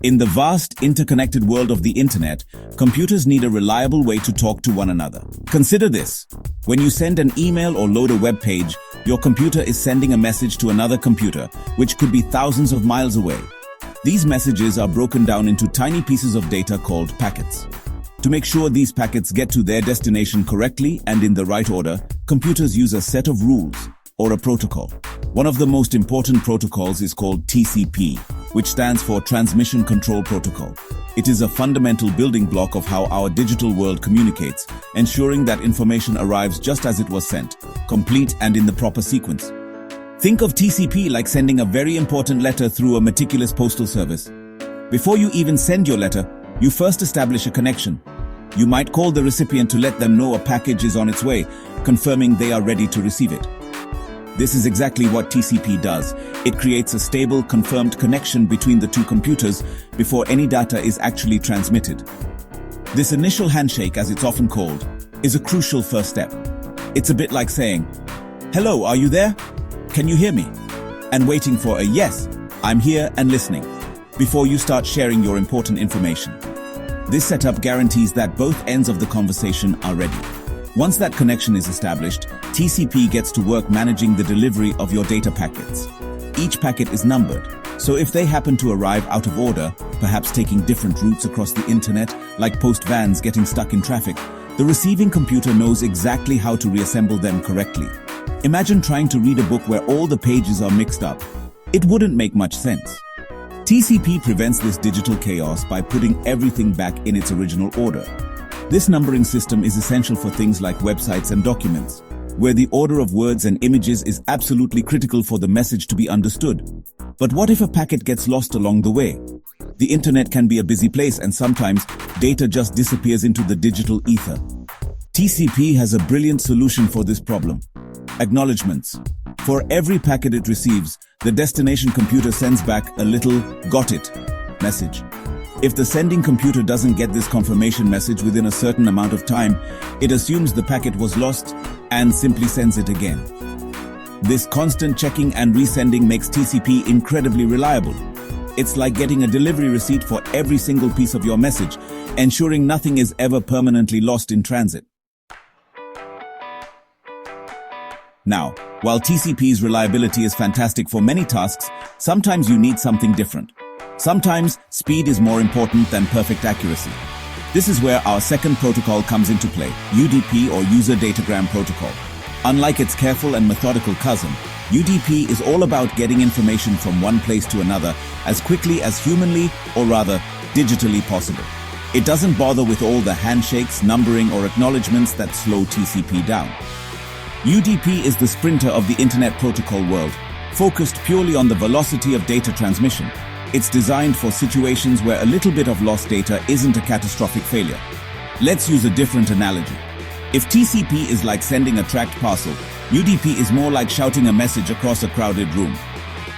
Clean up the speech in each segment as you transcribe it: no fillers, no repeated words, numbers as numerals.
In the vast, interconnected world of the internet, computers need a reliable way to talk to one another. Consider this. When you send an email or load a web page, your computer is sending a message to another computer, which could be thousands of miles away. These messages are broken down into tiny pieces of data called packets. To make sure these packets get to their destination correctly and in the right order, computers use a set of rules, or a protocol. One of the most important protocols is called TCP, which stands for Transmission Control Protocol. It is a fundamental building block of how our digital world communicates, ensuring that information arrives just as it was sent, complete and in the proper sequence. Think of TCP like sending a very important letter through a meticulous postal service. Before you even send your letter, you first establish a connection. You might call the recipient to let them know a package is on its way, confirming they are ready to receive it. This is exactly what TCP does. It creates a stable, confirmed connection between the two computers before any data is actually transmitted. This initial handshake, as it's often called, is a crucial first step. It's a bit like saying, "Hello, are you there? Can you hear me?" and waiting for a "Yes, I'm here and listening," before you start sharing your important information. This setup guarantees that both ends of the conversation are ready. Once that connection is established, TCP gets to work managing the delivery of your data packets. Each packet is numbered, so if they happen to arrive out of order, perhaps taking different routes across the internet, like post vans getting stuck in traffic, the receiving computer knows exactly how to reassemble them correctly. Imagine trying to read a book where all the pages are mixed up. It wouldn't make much sense. TCP prevents this digital chaos by putting everything back in its original order. This numbering system is essential for things like websites and documents, where the order of words and images is absolutely critical for the message to be understood. But what if a packet gets lost along the way? The internet can be a busy place, and sometimes data just disappears into the digital ether. TCP has a brilliant solution for this problem. Acknowledgements. For every packet it receives, the destination computer sends back a little "got it" message. If the sending computer doesn't get this confirmation message within a certain amount of time, it assumes the packet was lost and simply sends it again. This constant checking and resending makes TCP incredibly reliable. It's like getting a delivery receipt for every single piece of your message, ensuring nothing is ever permanently lost in transit. Now, while TCP's reliability is fantastic for many tasks, sometimes you need something different. Sometimes, speed is more important than perfect accuracy. This is where our second protocol comes into play, UDP, or User Datagram Protocol. Unlike its careful and methodical cousin, UDP is all about getting information from one place to another as quickly as humanly, or rather, digitally possible. It doesn't bother with all the handshakes, numbering, or acknowledgements that slow TCP down. UDP is the sprinter of the Internet Protocol world, focused purely on the velocity of data transmission. It's designed for situations where a little bit of lost data isn't a catastrophic failure. Let's use a different analogy. If TCP is like sending a tracked parcel, UDP is more like shouting a message across a crowded room.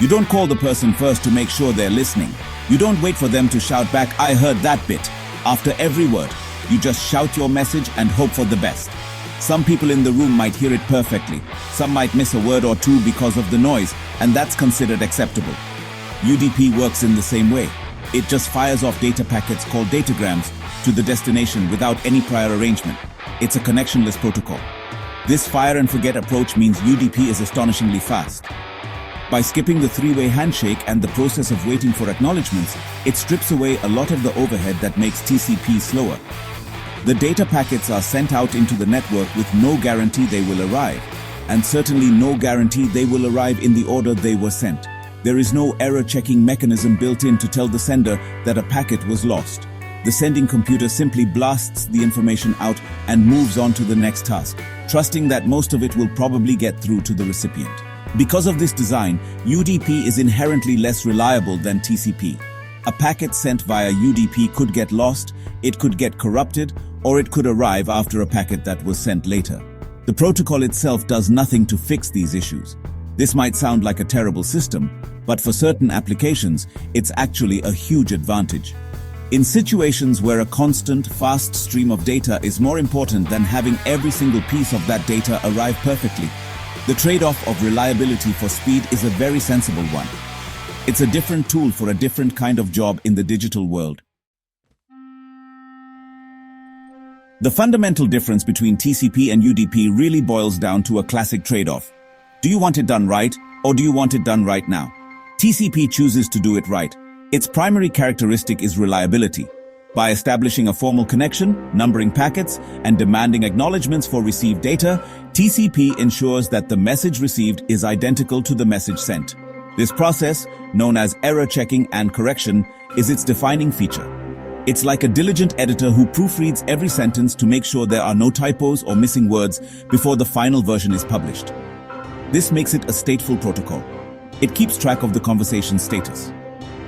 You don't call the person first to make sure they're listening. You don't wait for them to shout back, "I heard that bit," after every word. You just shout your message and hope for the best. Some people in the room might hear it perfectly. Some might miss a word or two because of the noise, and that's considered acceptable. UDP works in the same way. It just fires off data packets called datagrams to the destination without any prior arrangement. It's a connectionless protocol. This fire and forget approach means UDP is astonishingly fast. By skipping the three-way handshake and the process of waiting for acknowledgements, it strips away a lot of the overhead that makes TCP slower. The data packets are sent out into the network with no guarantee they will arrive, and certainly no guarantee they will arrive in the order they were sent. There is no error-checking mechanism built in to tell the sender that a packet was lost. The sending computer simply blasts the information out and moves on to the next task, trusting that most of it will probably get through to the recipient. Because of this design, UDP is inherently less reliable than TCP. A packet sent via UDP could get lost, it could get corrupted, or it could arrive after a packet that was sent later. The protocol itself does nothing to fix these issues. This might sound like a terrible system, but for certain applications, it's actually a huge advantage. In situations where a constant, fast stream of data is more important than having every single piece of that data arrive perfectly, the trade-off of reliability for speed is a very sensible one. It's a different tool for a different kind of job in the digital world. The fundamental difference between TCP and UDP really boils down to a classic trade-off. Do you want it done right, or do you want it done right now? TCP chooses to do it right. Its primary characteristic is reliability. By establishing a formal connection, numbering packets, and demanding acknowledgements for received data, TCP ensures that the message received is identical to the message sent. This process, known as error checking and correction, is its defining feature. It's like a diligent editor who proofreads every sentence to make sure there are no typos or missing words before the final version is published. This makes it a stateful protocol. It keeps track of the conversation's status.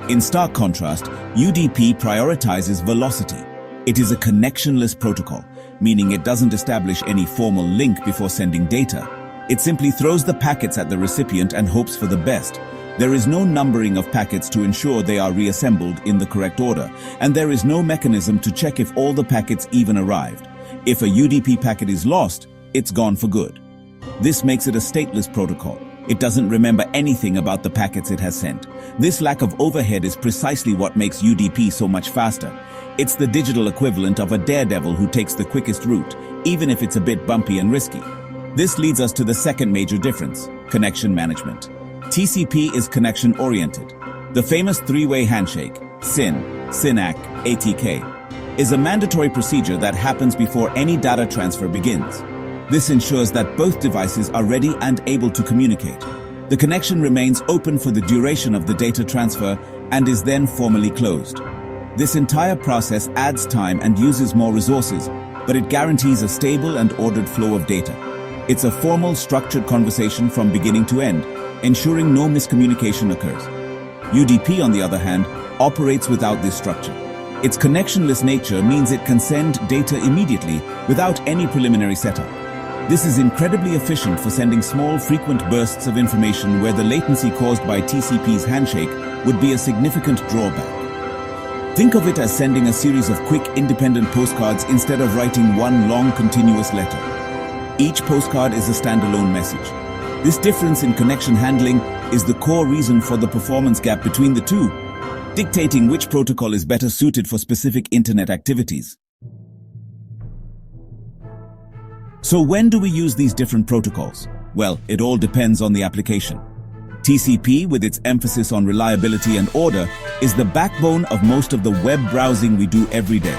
In stark contrast, UDP prioritizes velocity. It is a connectionless protocol, meaning it doesn't establish any formal link before sending data. It simply throws the packets at the recipient and hopes for the best. There is no numbering of packets to ensure they are reassembled in the correct order, and there is no mechanism to check if all the packets even arrived. If a UDP packet is lost, it's gone for good. This makes it a stateless protocol. It doesn't remember anything about the packets it has sent. This lack of overhead is precisely what makes UDP so much faster. It's the digital equivalent of a daredevil who takes the quickest route, even if it's a bit bumpy and risky. This leads us to the second major difference: connection management. TCP is connection-oriented. The famous three-way handshake, SYN, SYNAC, ATK, is a mandatory procedure that happens before any data transfer begins. This ensures that both devices are ready and able to communicate. The connection remains open for the duration of the data transfer and is then formally closed. This entire process adds time and uses more resources, but it guarantees a stable and ordered flow of data. It's a formal, structured conversation from beginning to end, ensuring no miscommunication occurs. UDP, on the other hand, operates without this structure. Its connectionless nature means it can send data immediately without any preliminary setup. This is incredibly efficient for sending small, frequent bursts of information where the latency caused by TCP's handshake would be a significant drawback. Think of it as sending a series of quick, independent postcards instead of writing one long, continuous letter. Each postcard is a standalone message. This difference in connection handling is the core reason for the performance gap between the two, dictating which protocol is better suited for specific internet activities. So when do we use these different protocols? Well, it all depends on the application. TCP, with its emphasis on reliability and order, is the backbone of most of the web browsing we do every day.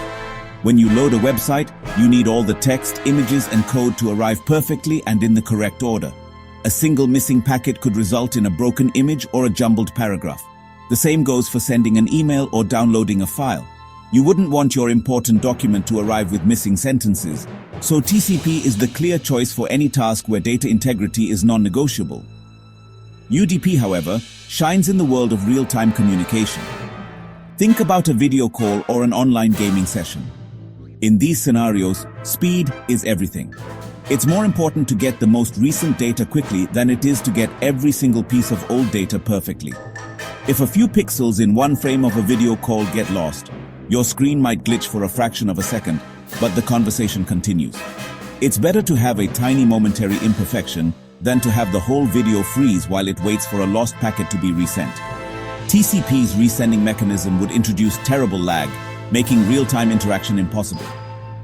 When you load a website, you need all the text, images, and code to arrive perfectly and in the correct order. A single missing packet could result in a broken image or a jumbled paragraph. The same goes for sending an email or downloading a file. You wouldn't want your important document to arrive with missing sentences, so TCP is the clear choice for any task where data integrity is non-negotiable. UDP, however, shines in the world of real-time communication. Think about a video call or an online gaming session. In these scenarios, speed is everything. It's more important to get the most recent data quickly than it is to get every single piece of old data perfectly. If a few pixels in one frame of a video call get lost, your screen might glitch for a fraction of a second, but the conversation continues. It's better to have a tiny momentary imperfection than to have the whole video freeze while it waits for a lost packet to be resent. TCP's resending mechanism would introduce terrible lag, making real-time interaction impossible.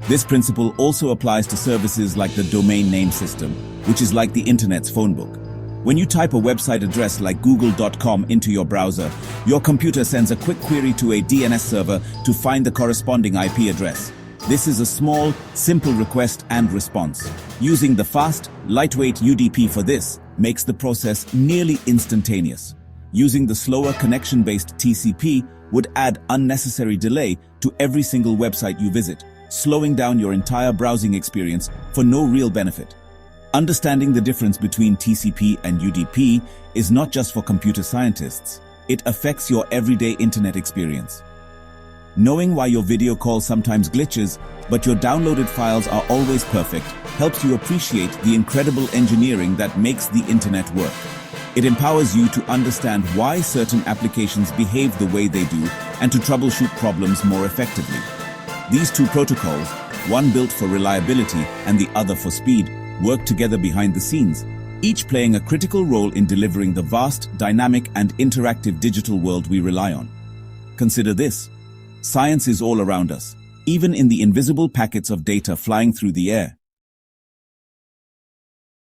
This principle also applies to services like the domain name system, which is like the internet's phone book. When you type a website address like google.com into your browser, your computer sends a quick query to a DNS server to find the corresponding IP address. This is a small, simple request and response. Using the fast, lightweight UDP for this makes the process nearly instantaneous. Using the slower connection-based TCP would add unnecessary delay to every single website you visit, slowing down your entire browsing experience for no real benefit. Understanding the difference between TCP and UDP is not just for computer scientists. It affects your everyday internet experience. Knowing why your video call sometimes glitches, but your downloaded files are always perfect, helps you appreciate the incredible engineering that makes the internet work. It empowers you to understand why certain applications behave the way they do and to troubleshoot problems more effectively. These two protocols, one built for reliability and the other for speed, work together behind the scenes, each playing a critical role in delivering the vast, dynamic, and interactive digital world we rely on. Consider this. Science is all around us, even in the invisible packets of data flying through the air.